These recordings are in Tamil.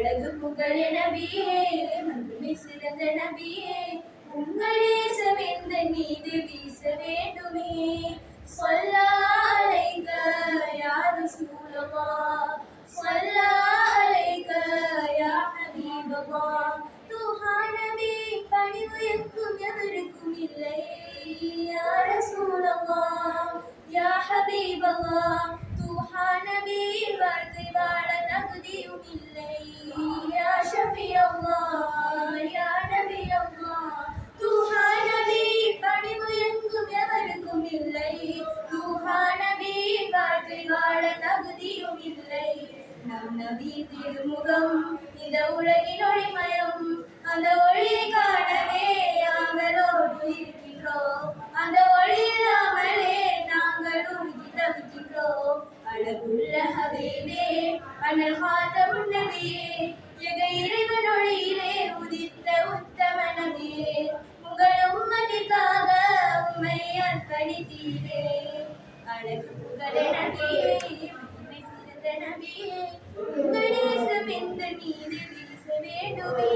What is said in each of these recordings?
அழகு புகழ நபியே மகிமை சிறந்த நபியே உங்கள் நேசம் எந்த மீது வீச வேண்டுமே ஸல்லா அலைக யா ரசூலல்லாஹ் ஸல்லா அலைக யா ஹபீபல்லாஹ் தூஹா நபி பணிவு எங்கும் எவருக்கும் இல்லை யா ரசூலல்லாஹ் யா ஹபீபல்லாஹ் தூஹா நபி வாழ்க்கை வாழ தகுதியும் இல்லை யா ஷஃபியல்லாஹ் யா நபியல்லாஹ் தூஹா நபி பணிவு எங்கும் எவருக்கும் இல்லை தூஹா நபி வாழ்க்கை வாழ தகுதியும் இல்லை நம் நபி திருமுகம் இந்த உலகின் ஒளிமயம் அந்த ஒளியை காணவே நாங்களோடு இருக்கின்றோம் அந்த ஒளி இல்லாமலே நாங்கள் உருகி தவிக்கின்றோம் அழகுள்ள ஹபீபே அனல் ஹாத்தமுன் நபியே எங்க இறைவன் ஒளியிலே உதித்த உத்தம நபியே உங்கள் உம்மத்திற்காக உம்மை அர்ப்பணித்தீரே அழகு புகழ நபியே உம்மை சிறந்த நபியே உங்கள் நேசம் எந்த மீது வீச வேண்டுமே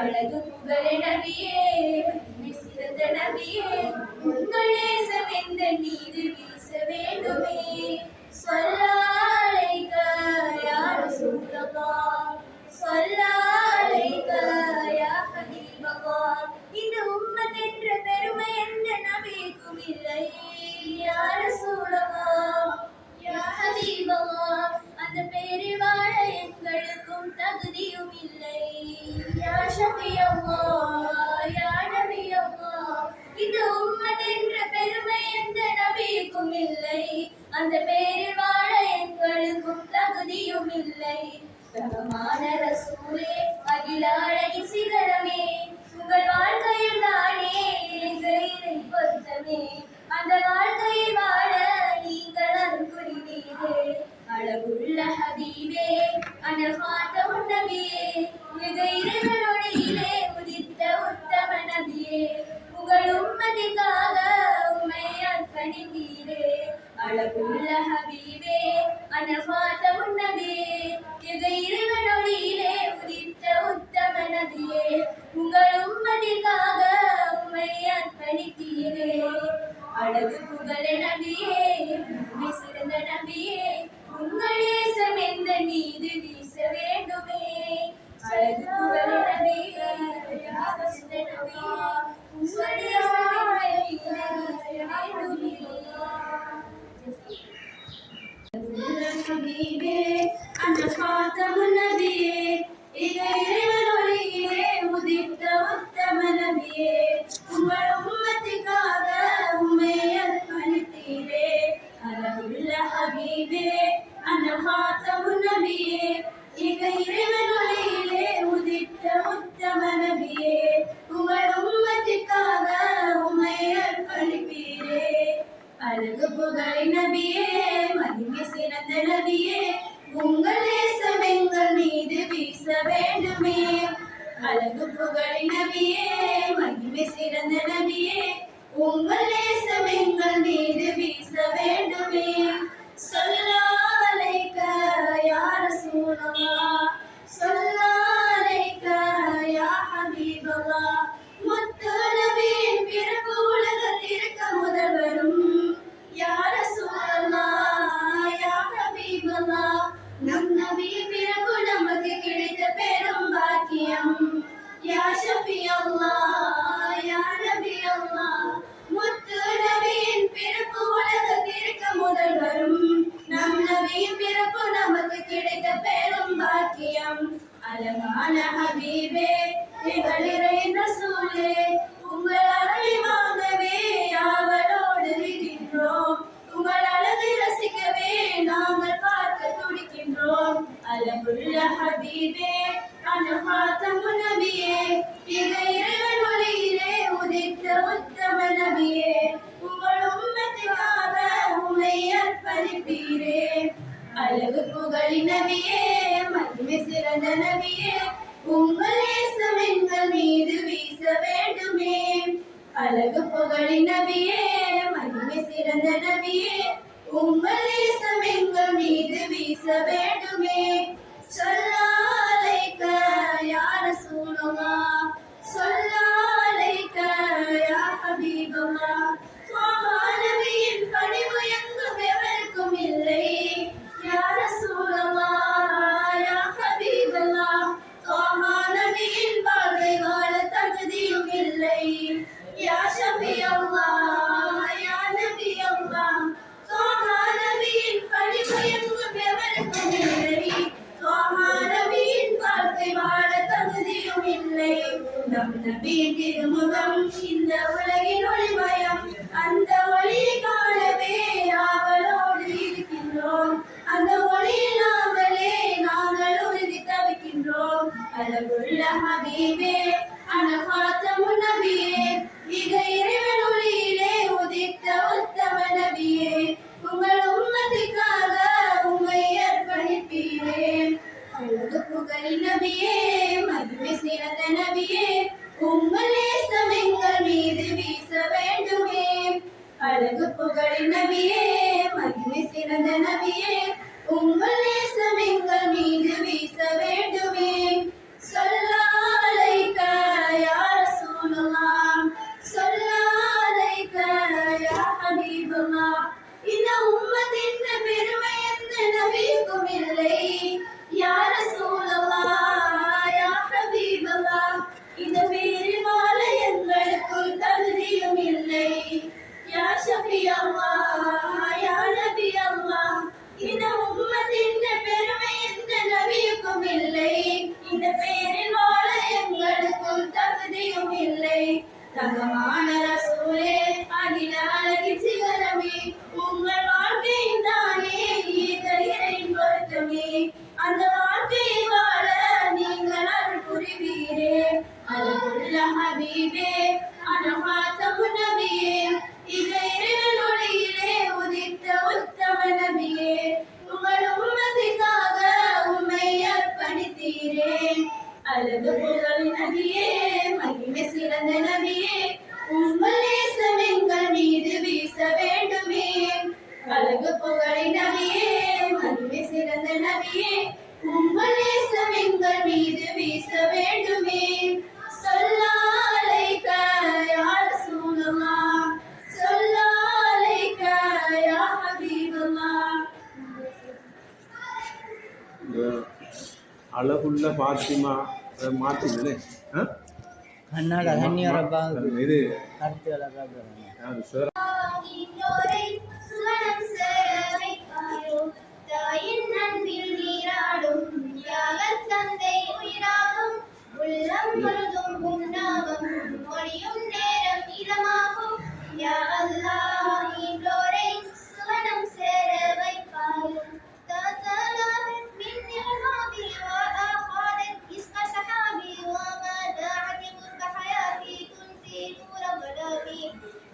அழகு புகழ நபியே உம்மை சிறந்த நபியே உங்கள் நேசம் எந்த மீது வீச வேண்டுமே ஸல்லா அலைக யா ரசூலல்லாஹ் ஸல்லா அலைக யா ஹபீபல்லாஹ் இந்த உம்மத் என்ற பெருமை எந்த நபிக்கும் இல்லை யா ரசூலல்லாஹ் யா ஹபீபல்லாஹ் அந்த பெயரில் வாழ எங்களுக்கும் தகுதியும் இல்லை யா ஷஃபியல்லாஹ் யா நபியல்லாஹ் இந்த உம்மத் என்ற பெருமை எந்த நபிக்கும் இல்லை அந்த பெயரில் வாழ எங்களுக்கும் தகுதியும் இல்லை ரஹ்மான ரசூலே அகில அழகின் சிகரமே உங்கள் வாழ்க்கையில் தானே இறை பொருத்தமே அந்த வாழ்க்கையை வாழ நீங்கள் அருள் புரிவீரே அழகுள்ள ஹபீபே அனல் ஹாத்தமுன் நபியே மிக இறைவனொளியிலே உதித்த உத்தம நபியே உங்கள் உம்மதிக்காக உம்மை அர்ப்பணித்தீரே அழகுள்ள ஹபீபே அனல் ஹாத்தமுன் நபியே மிக இறைவனொளியிலே உதித்த உத்தம நபியே உங்கள் உம்மதிக்காக உம்மை அர்ப்பணித்தீரே அழகு புகழ நபியே உம்மை சிறந்த நபியே உங்கள் நேசம் எந்த மீது வீச வேண்டுமே அழகு புகழ நபியே உம்மை சிறந்த நபியே உங்கள் நேசம் எந்த மீது வீச வேண்டுமே ஹபீபே அன்ன ஃபாத்தமுன் நபியே இறைவன் ஒளியிலே உதித்த உத்தம நபியே உங்கள் உம்மத்திற்காக உம்மை அர்ப்பணித்தீரே அழகுள்ள ஹபீபே அன்ன ஃபாத்தமுன் நபியே இறைவன் ஒளியிலே உதித்த உத்தம நபியே உங்கள் உம்மத்திற்காக உம்மை அர்ப்பணித்தீரே அழகு புகழ நபியே மகிமை சிறந்த நபியே உங்கள் நேசம் எங்கள் மீது வீச வேண்டுமே அழகு புகழ நபியே மகிமை சிறந்த நபியே உங்கள் நேசம் எங்கள் மீது வீச வேண்டுமே ஸல்லா அலைக யா ரசூலல்லாஹ் ஸல்லா அலைக யா ஹபீபல்லாஹ் முத்து நபியின் பிறப்பு உலகத்திற்கு முதல் வரும் யா ரசூலல்லாஹ் யா ஹபீபல்லாஹ் நம் நபி பிறப்பு நமக்கு கிடைத்த பெரும் பாக்கியம் யா ஷஃபியல்லாஹ் யா நபியல்லாஹ் முத்து நபியின் பிறப்பு உலகத்திற்கு முதல் வரும் நம் நபியின் பிறப்பு நமக்கு கிடைத்த பெரும் பாக்கியம் அழகான ஹபீபே எங்களின் ரசூலே உங்கள் அருளை வாங்கவே ஆவலோடு இருக்கின்றோம் உங்கள் அழகை ரசிக்கவே நாங்கள் பார்க்க துடிக்கின்றோம் அழகுள்ள ஹபீபே அனல் ஹாத்தமுன் நபியே இறைவன் ஒளியிலே உதித்த உத்தம நபியே உங்கள் உம்மத்திற்காக உம்மை அர்ப்பணித்தீரே அழகு புகழ நபியே மகிமை சிறந்த நபியே உங்கள் நேசம் எங்கள் மீது வீச வேண்டுமே அழகு புகழ நபியே மகிமை சிறந்த நபியே உங்கள் நேசம் எங்கள் மீது வீச வேண்டுமே ஸல்லா அலைக தம் நபி திருமுகம் இந்த உலகின் ஒளிமயம் அந்த ஒளியை காணவே ஆவலோடு இருக்கின்றோம் அந்த ஒளியில் நாங்கள் உறுதி தவிக்கின்றோம் அழகுள்ள ஹபீபே அனகாத்தமுன் நபியே மிக இறைவன் ஒளியிலே உதித்த உத்தம நபியே உங்கள் உம்மத்திற்காக உம்மை அர்ப்பணிப்பீரேன் அழகு புகழின் நபியே மகிமை சிறந்த நபியே உங்கள் நேசம் எங்கள் மீது வீச வேண்டுமே அழகு புகழின் நபியே மகிமை சிறந்த நபியே உங்கள் நேசம் எங்கள் மீது வீச வேண்டுமே ஸல்லல்லாஹு அலைக யா ரசூலல்லாஹ் ஸல்லல்லாஹு அலைக யா ஹபீபல்லாஹ் இந்த உம்மத்தின் பெருமை எந்த நபிக்கும் இல்லை யா ரசூலல்லாஹ் யா ஹபீபல்லாஹ் இந்த பேரில் வாழ எங்களுக்குள் தகுதியும் இல்லை யா ஷஃபி அல்லாஹ் யா நபி அல்லாஹ் இந்த உம்மத்தின் பெருமை எந்த நபிக்கும் இல்லை இந்த பேரில் வாழ எங்களுக்குள் தகுதியும் இல்லை தங்கமான ரசூலே அகில அழகின் சிகரமே உங்கள் வாழ்க்கையின் தானே இறையின் பொருத்தமே அந்த வாழ்க்கையை வாழ நீங்கள் அருள் புரிவீரே அழகுள்ள ஹபீபே அனகாத்தமுன் நபியே இக இறைவன் ஒளியிலே உதித்த உத்தம நபியே உங்கள் உம்மத்திற்காக உம்மை அர்ப்பணித்தீரே அழகு புகழின் நபியே மகிமை சிறந்த நபியே உங்கள் நேசம் எங்கள் மீது வீச வேண்டுமே அழகு புகழின் நபியே மகிமை சிறந்த நபியே உங்கள் நேசம் எங்கள் மீது வீச வேண்டுமே ஸல்லல்லாஹு அலைக யா ரசூலல்லாஹ் ஸல்லல்லாஹு அலைக யா ஹபீபல்லாஹ் அழகுள்ள பாத்திமா மாத்தினே கண்ணாட தண்ணியோட இது கருத்துக்களை காட்டுறாங்க. சுவனம் சேரவை பாயோ தாயின் அன்பில் நீராடும் தியாகத் தந்தை உயிராகும் உள்ளம் முழுதும் உண்டாகும் மொழியும் நேரம் இதமாகும் யா அல்லாஹ் இன்றோரை சுவனம் சேர வைப்பாயோ تزالت مني الماضي وأخذت اسم سحابي وما داعت قرب حياتي كنت نور ظلامي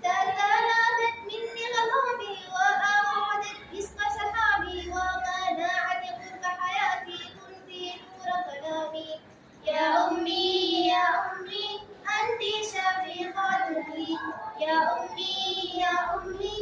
تزالت مني غضبي وأخذت اسم سحابي وما داعت قرب حياتي كنت نور ظلامي يا أمي أنت شفيقة لي يا أمي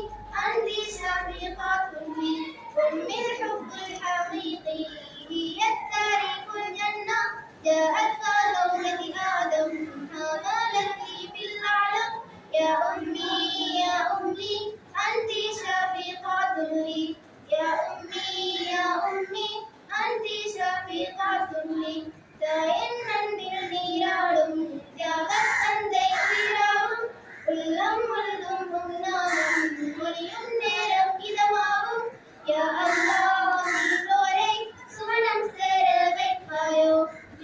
أنت شفيقة لي أمي الحب الحقيقي هي التاريخ الجنة جاءت كزوجة آدم حملت لي في الأعلم يا أمي أنت شفيقة لي يا أمي أنت شفيقة لي தாயின் அன்பில் நீராடும் தியாகத் தந்தை உயிராகும் உள்ளம் முழுதும் உண்ணாகும் மொழியும் நேரம் இதமாகும் யா அல்லாஹ் இன்றோரை சுவனம் சேர வைப்பாயோ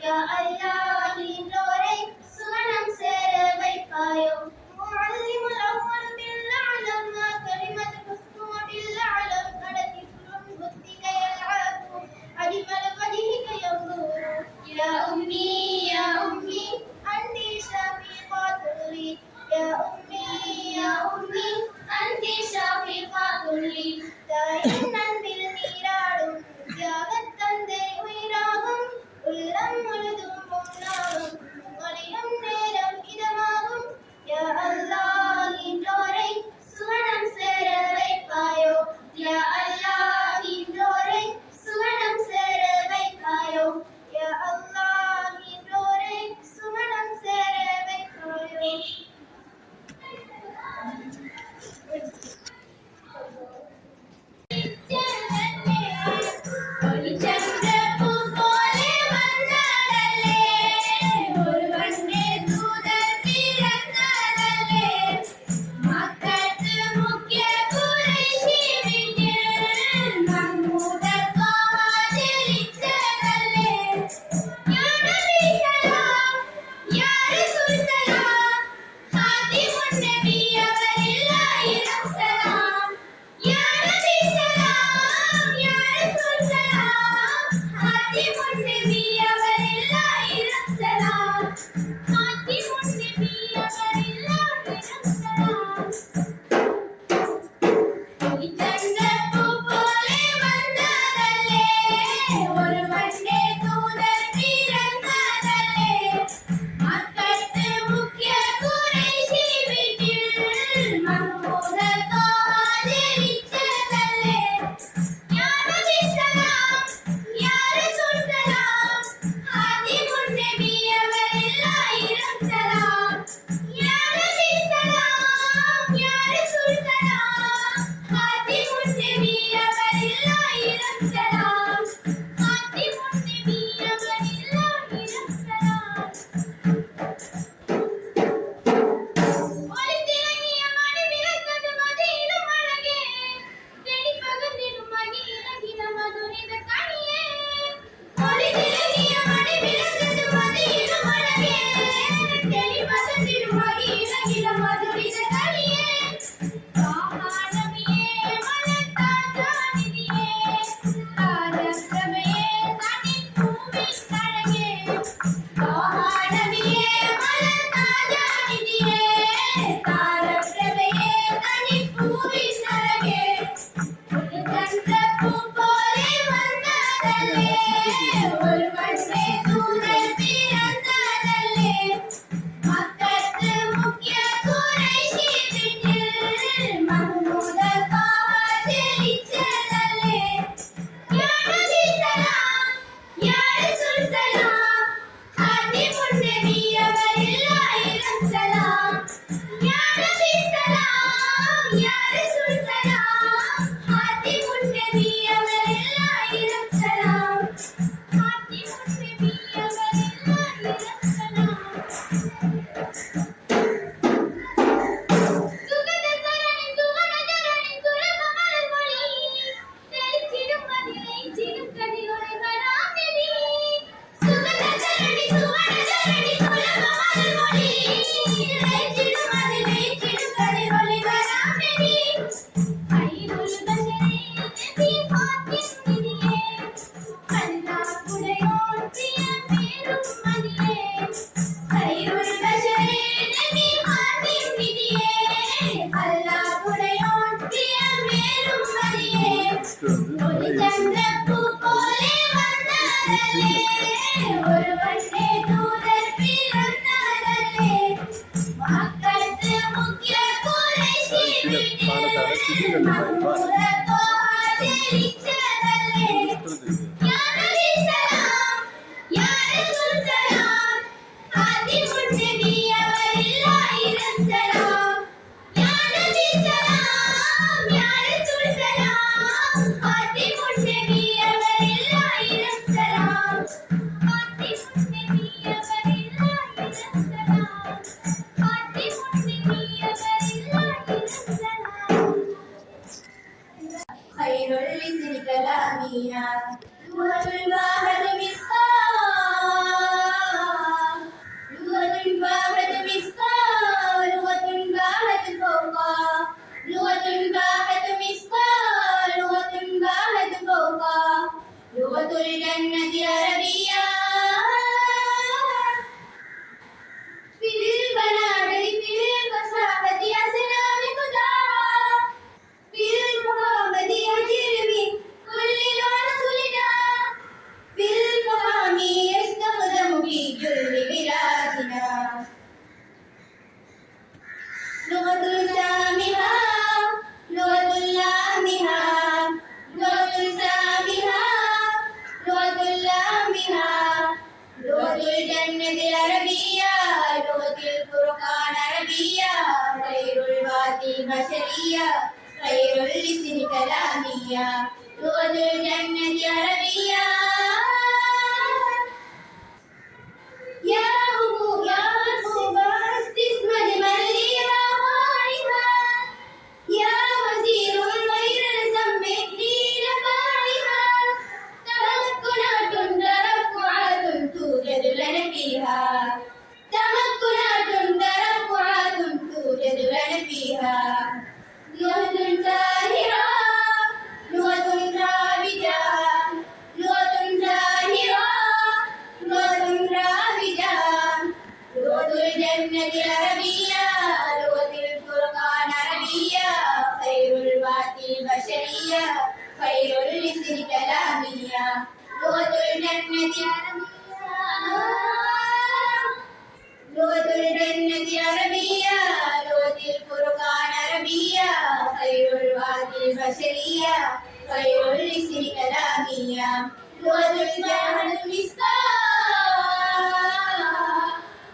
யா அல்லாஹ் இன்றோரை சுவனம் சேர வைப்பாயோ معلم الأول بالأعلم ما كلمة الحسن وبالأعلم أنا طفل بك يلعب أجمل وجهك ينظر يا أمي أنت شفيقة لي يا أمي أنت شفيقة لي தாயின் அன்பில் நீராடும் தியாகத் தந்தை உயிராகும் உள்ளம் முழுதும் உண்ணாகும் மொழியும் நேரம் இதமாகும் யா அல்லாஹ் இன்றோரை சுவனம் சேர வைப்பாயோ யா அல்லாஹ் இன்றோரை சுவனம் சேர வைப்பாயோ யா அல்லாஹ் இன்றோரை சுவனம் சேர வைப்பாயோ ஒளிச்சந்திரப்பூ போலே வந்தாடலே البشرية خير لسن كلامية لغة الجنة عربية يا أبو استثمر من لي راعيها يا وزير الخير سمعني لقائها تمكنات ترفعات توجد لنا فيها تمكنات ترفعات توجد لنا فيها لغة زاهرة لغة رابجة لغة زاهرة لغة رابجة لغة الجنة العربية لغة الفرقان عربية خير الباقي البشرية خير لسن كلامية لغة الجنة لغة الجنة عربية لغة الفرقان عربية خير الباقي البشرية خير لسن كلامية لغة الجهل مسكاة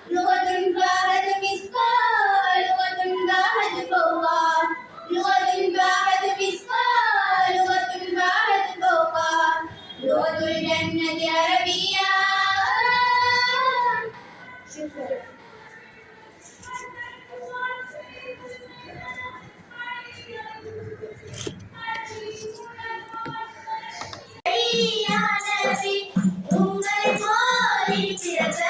لغة باهت مسكاة لغة باهت فوقا لغة باهت مسكاة لغة باهت فوقا لغة الجنة عربية شكرا உங்கள் போரில் பிறக்க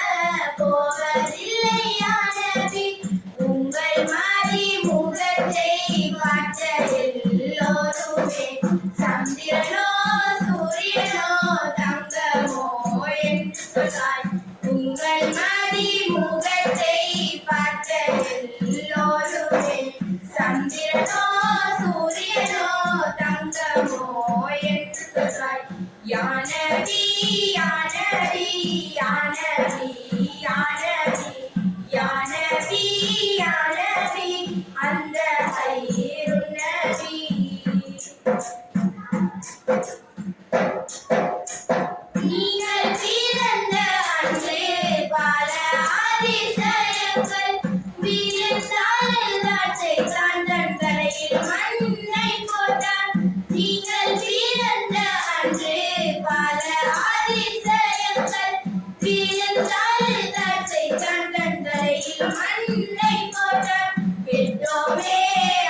போவதில்லை யானவி உங்கள் மாறி முகத்தை பார்த்த எல்லோருமே சந்திரனோ சூரியனோ தங்கமோ என்று சொல்வாய் உங்கள் மாறி முகத்தை பார்த்த எல்லோருமே சந்திரனோ சூரியனோ தங்கமோ என்று சொல்வாய் யானவி யானவி யானவி யானவி யானவி யானவி அந்த ஹைருன் நபி நீங்கள் பிறந்த அன்று பல அதிசயங்கள் வீரசாலைதான் செய்தான் தன் தலையில் மண்ணை போட்டான் நீங்கள் பிறந்த அன்று பல அதிசயங்கள் வீரசாலைதான் செய்தான் தன் தலையில் மண்ணை போட்டான் பெற்றோமே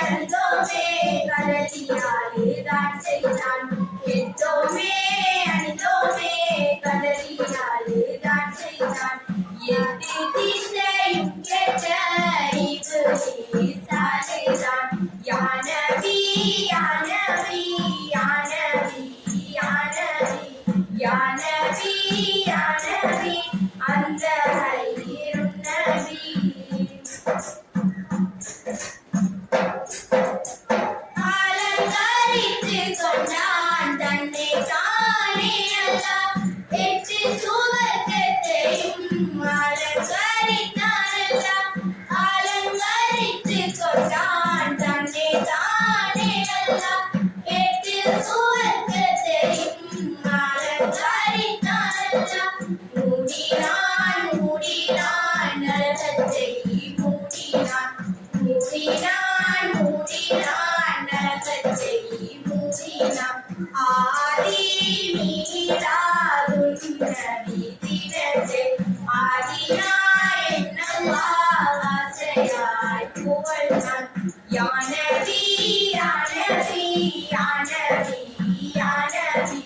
அழுதோமே கதறியாலே தான் செய்தான் பெற்றோமே அழுதோமே கதறியாலே தான் செய்தான் எட்டு திசையும் கேட்ட இப்ளீஸாலேதான் யானவி யானவி யானவி யானவி யானவி யானவி அந்த ஹைருன் நபி அலங்கரித்து கொண்டான் தன்னை தானே அல்லாஹ் எட்டு சுவர்க்கத்தையும் அலங்கரித்தான் அல்லாஹ் அலங்கரித்து கொண்டான் தன்னை தானே அல்லாஹ் எட்டு சுவர்க்கத்தையும் அலங்கரித்தான் அல்லாஹ் மூடினான் மூடினான் நரகத்தை மூடினான் மூடினான் மூடினான் நரகத்தை மூடினான் ஆதி மீராதுன் நபி தினத்தை ஆதினாய் என்னல்லாஹ் ஆசையாய் புகழ்ந்தான் யானவி யானவி யானவி யானவி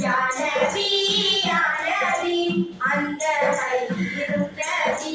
யானவி யானவி அந்த ஹைருன் நபி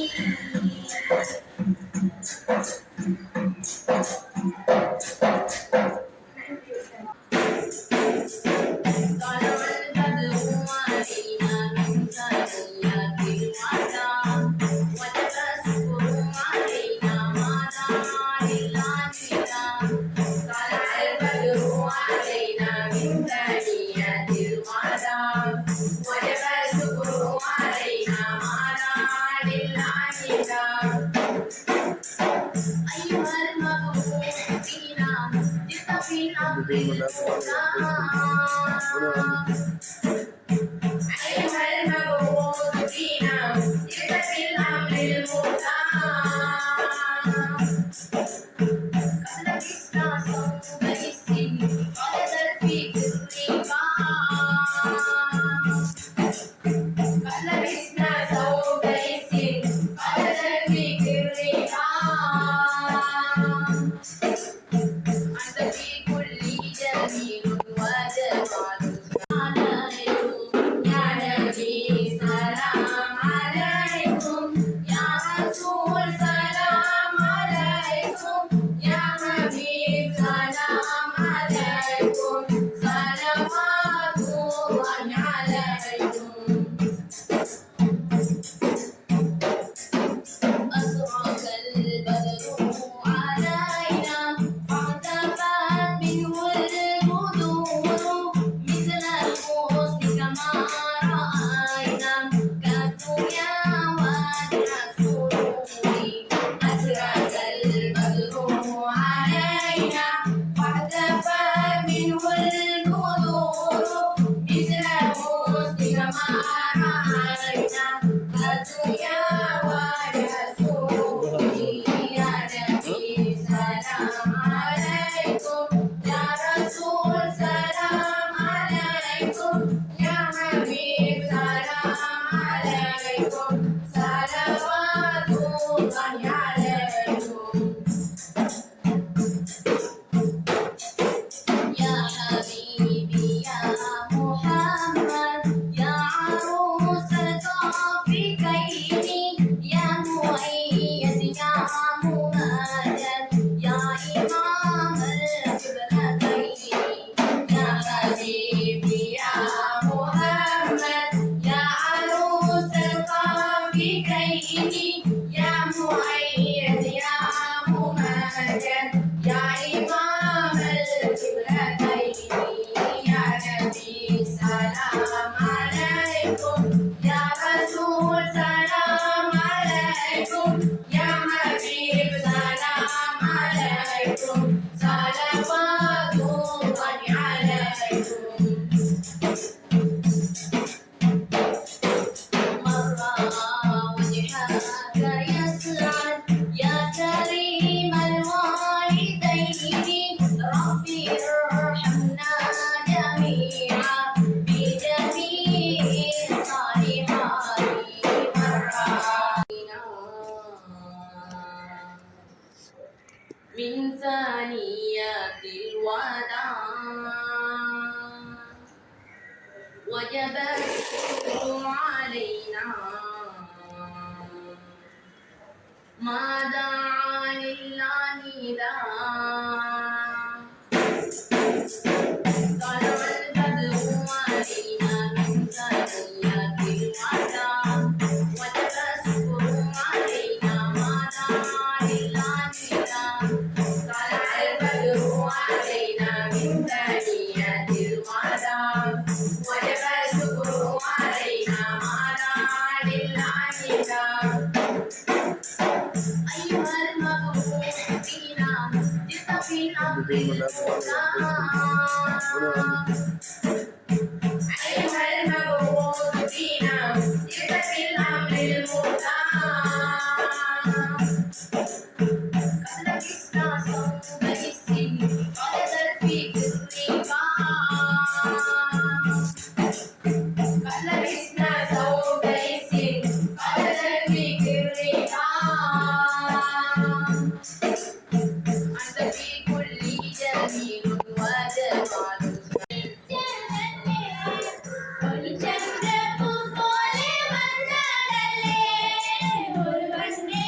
Gracias. صلوات الله عليكم يا حبيبي يا محمد يا عروس الطافقين يا مؤيد يا ممجد يا إمام القبلتين يا حبيبي يا محمد يا عروس الطافقين يا مؤيد يا ممجد يا إمام القبلتين يا نبي سلام عليكم يا رسول سلام عليكم يا حبيب سلام عليكم صلوات الله عليكم مرة وجهك يسعد يا كريم الوالدين ربي ارحمنا جميعا بجميع الصالحات مرة من ثانيات الوداع وجب الشكر علينا ما دعا لله داع طلع البدر علينا من ثنيات الوداع وجب الشكر علينا ما دعا لله داع طلع البدر علينا من ثنيات الوداع وجب الشكر علينا ما دعا لله داع أيها المبعوث فينا جئت في الأمر المختار أيها المبعوث فينا جئت في الأمر المختار قد لبسنا ثوب السن قد ترفيق الرقاب قد لبسنا ثوب السن قد ترفيق الرقاب أنت في كل جميل وجمال ஒரு சந்திரப்பு போலே வந்தாடலே ஒரு வண்ணே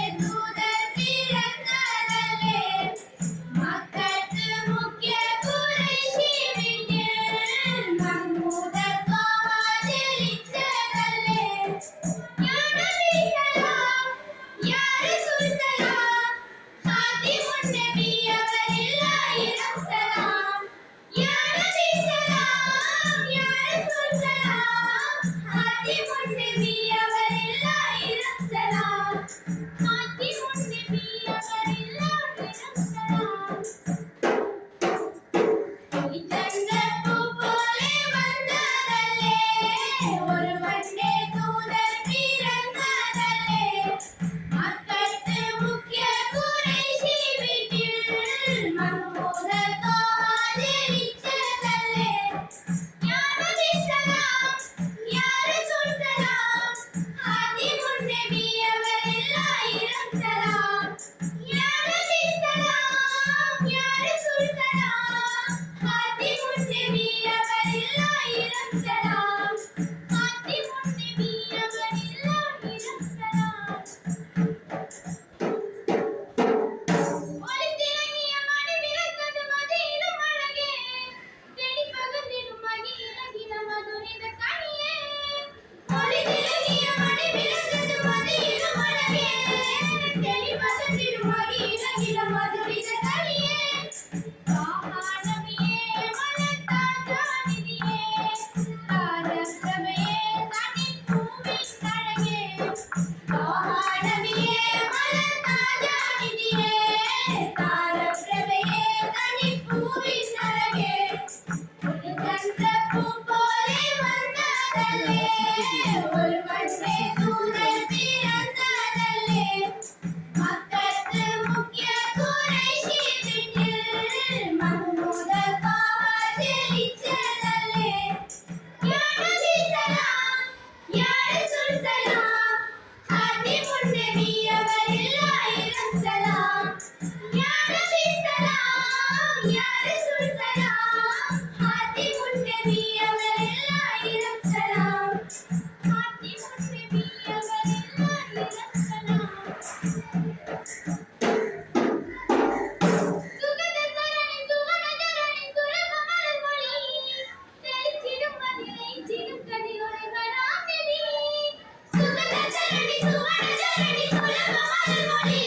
தரணி சுவன தரணி சுலபமது மொழி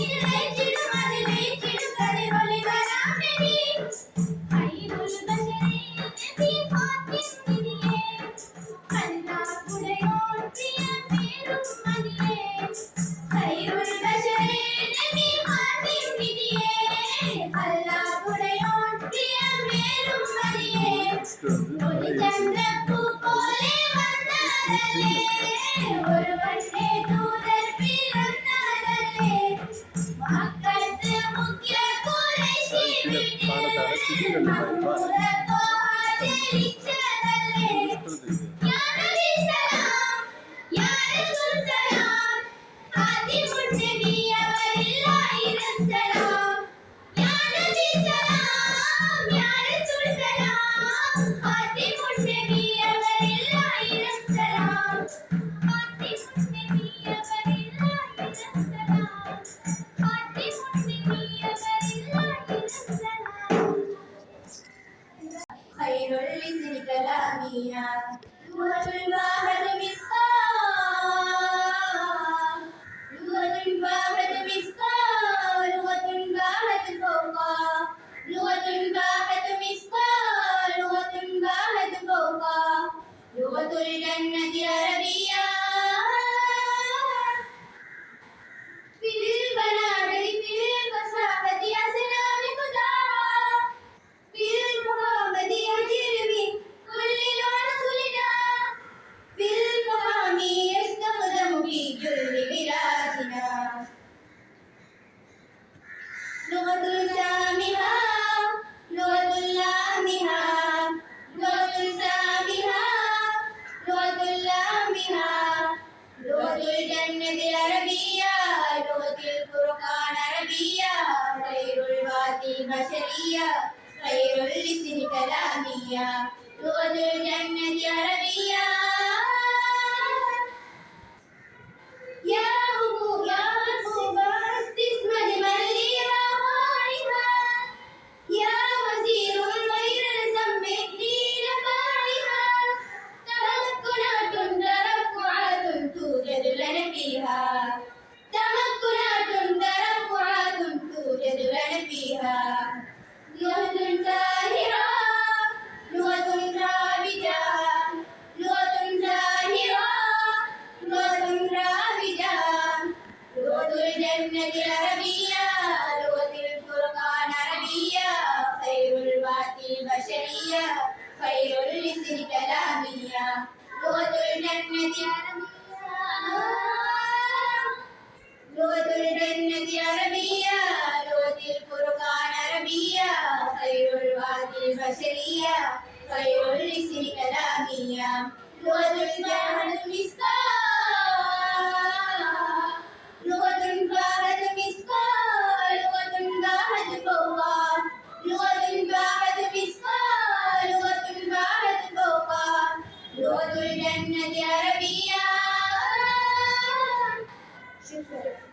இறைச்சிடும் அது வீச்சிடும் கதிரொளி வராமணி கைருள் பஷரே நபி ஃபாத்திம் நிதியே அல்லாஹ் உடையோன் பிரிய பேரும் மதியே கைருள் பஷரே நபி ஃபாத்திம் நிதியே அல்லாஹ் உடையோன் பிரிய பேரும் மதியே ஒரு சந்திரப்பூ போலே வந்தாரே ஒரு வண்ணே தூதர் பிறந்தாரே மக்களுக்கு முக்கிய குறைஷி மம்மூரத்தோ ஆதரிச்சதல்லே யா நபி சலாம் யா ரசூல் சலாம் ஃபாத்திமுன் நபி அவரில் ஆயிரம் சலாம் யா நபி சலாம் யா ரசூல் சலாம் ஃபாத்திமுன் நபி அவரில் ஆயிரம் சலாம் ஃபாத்திமுன் நபி அவரில் ஆயிரம் சலாம் ஃபாத்திமுன் நபி அவரில் ஆயிரம் சலாம் خير اللسن كلاميا لغة الواحد مسقال لغة الواحد مسقال لغة الواحد فوقا لغة الواحد مسقال لغة الواحد فوقا لغة الجنة العربية في البنادق في الفصاحة أسنان قطاعا في المحامد يجر من كل لون سلنا في الفهام يستخدم في جل بلادنا لغة سامها لغة لامها لغة سامها لغة لامها لغة الجنة العربية لغة الفرقان عربية خير الوادي البشرية خير اللسن كلامية لغة الجنة عربية يا أبو يا أبو استثمر من لي راعيها يا وزير الخير سمعني نفاعها تمكنات ترفعات توجد لنا فيها تمكنات ترفعات توجد لنا فيها لغة زاهرة لغة رابجة لغة زاهرة لغة رابجة لغة الجنة العربية لغة الفرقان عربية خير الوادي البشرية خير اللسن كلامية لغة الجنة لغة الجنة عربية لغة الفرقان عربية خير الوادي البشرية خير اللسن كلامية لغة الجهل مسكال لغة باهت مسكال لغة باهت فوقا لغة باهت مسكال لغة باهت فوقا لغة الجنة عربية شكرا